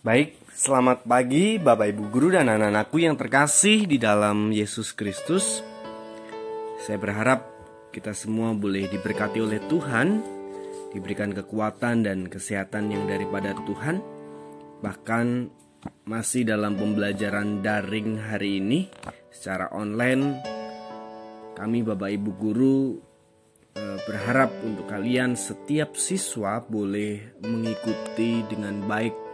Baik, selamat pagi Bapak Ibu Guru dan anak-anakku yang terkasih di dalam Yesus Kristus. Saya berharap kita semua boleh diberkati oleh Tuhan, diberikan kekuatan dan kesehatan yang daripada Tuhan. Bahkan masih dalam pembelajaran daring hari ini secara online, kami Bapak Ibu Guru berharap untuk kalian setiap siswa boleh mengikuti dengan baik,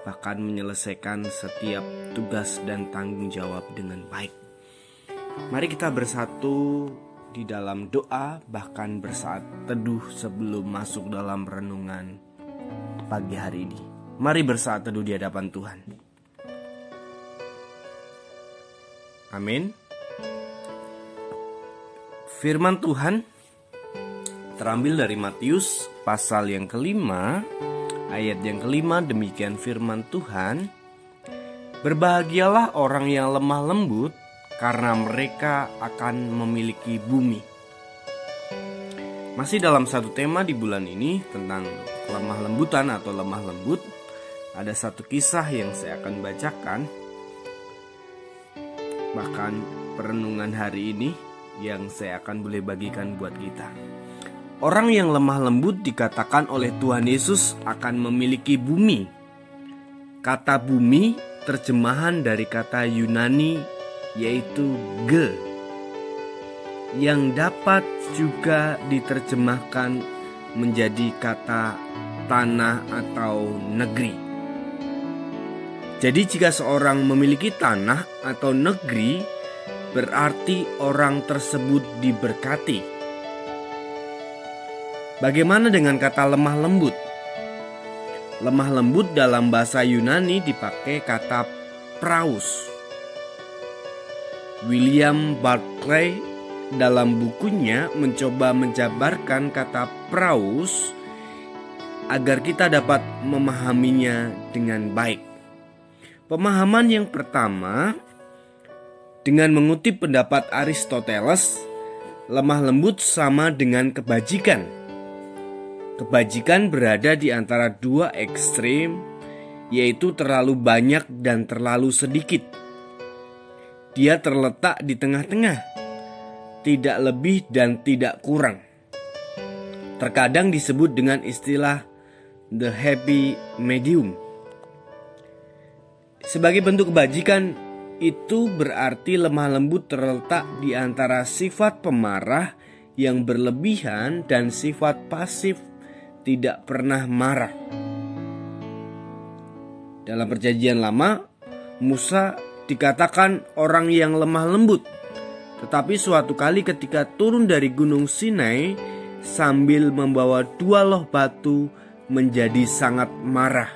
bahkan menyelesaikan setiap tugas dan tanggung jawab dengan baik. Mari kita bersatu di dalam doa, bahkan bersaat teduh sebelum masuk dalam renungan pagi hari ini. Mari bersaat teduh di hadapan Tuhan. Amin. Firman Tuhan terambil dari Matius pasal yang kelima, ayat yang kelima. Demikian firman Tuhan. Berbahagialah orang yang lemah lembut, karena mereka akan memiliki bumi. Masih dalam satu tema di bulan ini tentang lemah lembutan atau lemah lembut. Ada satu kisah yang saya akan bacakan, bahkan perenungan hari ini yang saya akan boleh bagikan buat kita. Orang yang lemah lembut dikatakan oleh Tuhan Yesus akan memiliki bumi. Kata bumi terjemahan dari kata Yunani yaitu ge, yang dapat juga diterjemahkan menjadi kata tanah atau negeri. Jadi jika seorang memiliki tanah atau negeri, berarti orang tersebut diberkati. Bagaimana dengan kata lemah lembut? Lemah lembut dalam bahasa Yunani dipakai kata praus. William Barclay dalam bukunya mencoba menjabarkan kata praus agar kita dapat memahaminya dengan baik. Pemahaman yang pertama, dengan mengutip pendapat Aristoteles, lemah lembut sama dengan kebajikan. Kebajikan berada di antara dua ekstrem, yaitu terlalu banyak dan terlalu sedikit. Dia terletak di tengah-tengah, tidak lebih dan tidak kurang. Terkadang disebut dengan istilah the happy medium. Sebagai bentuk kebajikan, itu berarti lemah lembut terletak di antara sifat pemarah yang berlebihan dan sifat pasif tidak pernah marah. Dalam perjanjian lama, Musa dikatakan orang yang lemah lembut. Tetapi suatu kali ketika turun dari gunung Sinai sambil membawa dua loh batu, menjadi sangat marah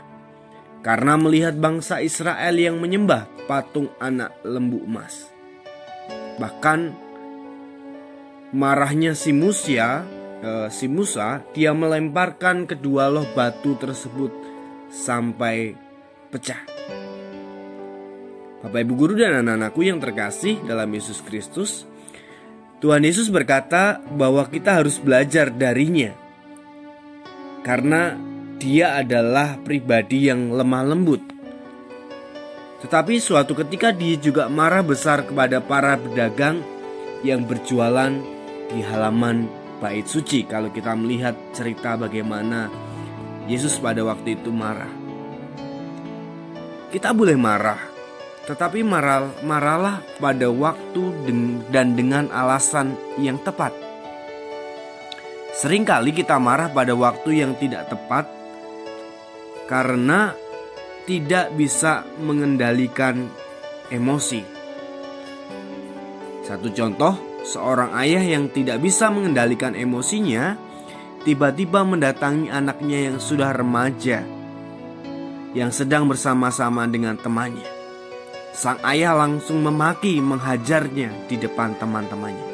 karena melihat bangsa Israel yang menyembah patung anak lembu emas. Bahkan marahnya si Musa, dia melemparkan kedua loh batu tersebut sampai pecah. Bapak Ibu Guru dan anak-anakku yang terkasih dalam Yesus Kristus, Tuhan Yesus berkata bahwa kita harus belajar darinya, karena dia adalah pribadi yang lemah lembut. Tetapi suatu ketika dia juga marah besar kepada para pedagang yang berjualan di halaman bait suci. Kalau kita melihat cerita bagaimana Yesus pada waktu itu marah. Kita boleh marah, tetapi marahlah pada waktu dan dengan alasan yang tepat. Seringkali kita marah pada waktu yang tidak tepat karena tidak bisa mengendalikan emosi. Satu contoh, seorang ayah yang tidak bisa mengendalikan emosinya tiba-tiba mendatangi anaknya yang sudah remaja yang sedang bersama-sama dengan temannya. Sang ayah langsung menghajarnya di depan teman-temannya.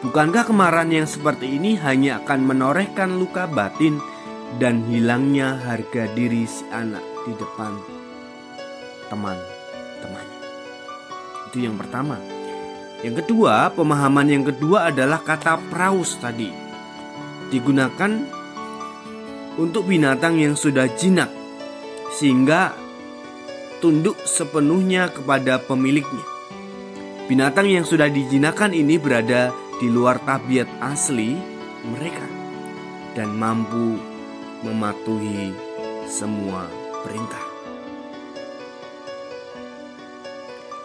Bukankah kemarahan yang seperti ini hanya akan menorehkan luka batin dan hilangnya harga diri si anak di depan teman-temannya? Itu yang pertama. Yang kedua, pemahaman yang kedua adalah kata praus tadi. Digunakan untuk binatang yang sudah jinak, sehingga tunduk sepenuhnya kepada pemiliknya. Binatang yang sudah dijinakan ini berada di luar tabiat asli mereka dan mampu mematuhi semua perintah.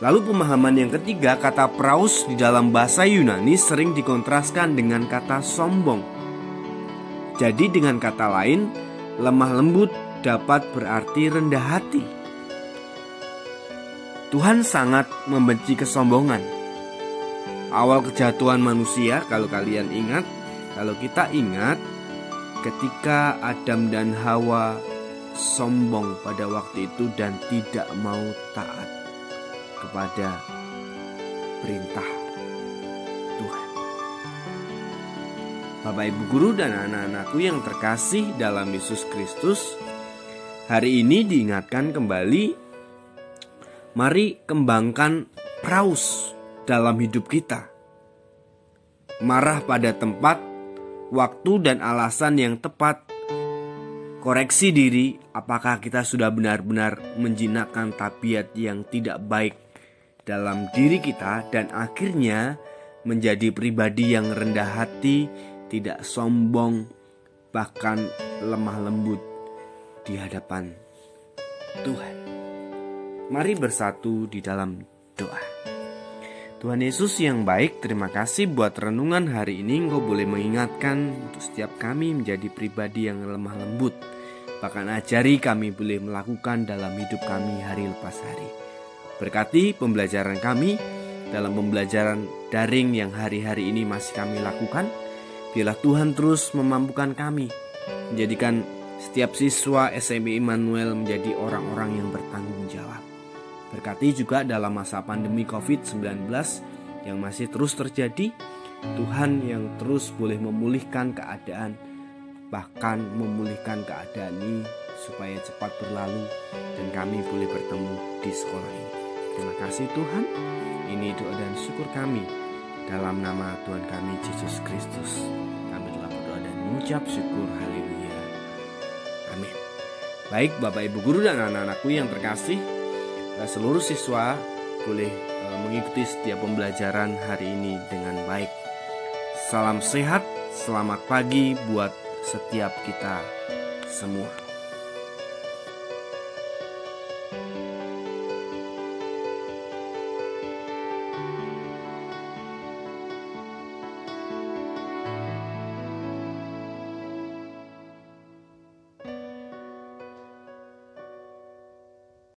Lalu pemahaman yang ketiga, kata praus di dalam bahasa Yunani sering dikontraskan dengan kata sombong. Jadi dengan kata lain, lemah lembut dapat berarti rendah hati. Tuhan sangat membenci kesombongan. Awal kejatuhan manusia, kalau kita ingat, ketika Adam dan Hawa sombong pada waktu itu dan tidak mau taat kepada perintah Tuhan. Bapak Ibu Guru dan anak-anakku yang terkasih dalam Yesus Kristus, hari ini diingatkan kembali, mari kembangkan praus dalam hidup kita. Marah pada tempat, waktu dan alasan yang tepat. Koreksi diri, apakah kita sudah benar-benar menjinakkan tabiat yang tidak baik dalam diri kita, dan akhirnya menjadi pribadi yang rendah hati, tidak sombong, bahkan lemah lembut di hadapan Tuhan. Mari bersatu di dalam doa. Tuhan Yesus yang baik, terima kasih buat renungan hari ini. Engkau boleh mengingatkan untuk setiap kami menjadi pribadi yang lemah lembut. Bahkan ajari kami boleh melakukan dalam hidup kami hari lepas hari. Berkati pembelajaran kami dalam pembelajaran daring yang hari-hari ini masih kami lakukan. Biarlah Tuhan terus memampukan kami, menjadikan setiap siswa SMI Immanuel menjadi orang-orang yang bertanggung jawab. Berkati juga dalam masa pandemi COVID-19 yang masih terus terjadi, Tuhan yang terus boleh memulihkan keadaan, bahkan memulihkan keadaan ini supaya cepat berlalu dan kami boleh bertemu di sekolah ini. Terima kasih Tuhan, ini doa dan syukur kami dalam nama Tuhan kami Yesus Kristus. Kami telah berdoa dan mengucap syukur, haleluya, amin. Baik Bapak Ibu Guru dan anak-anakku yang terkasih, seluruh siswa boleh mengikuti setiap pembelajaran hari ini dengan baik. Salam sehat, selamat pagi buat setiap kita semua.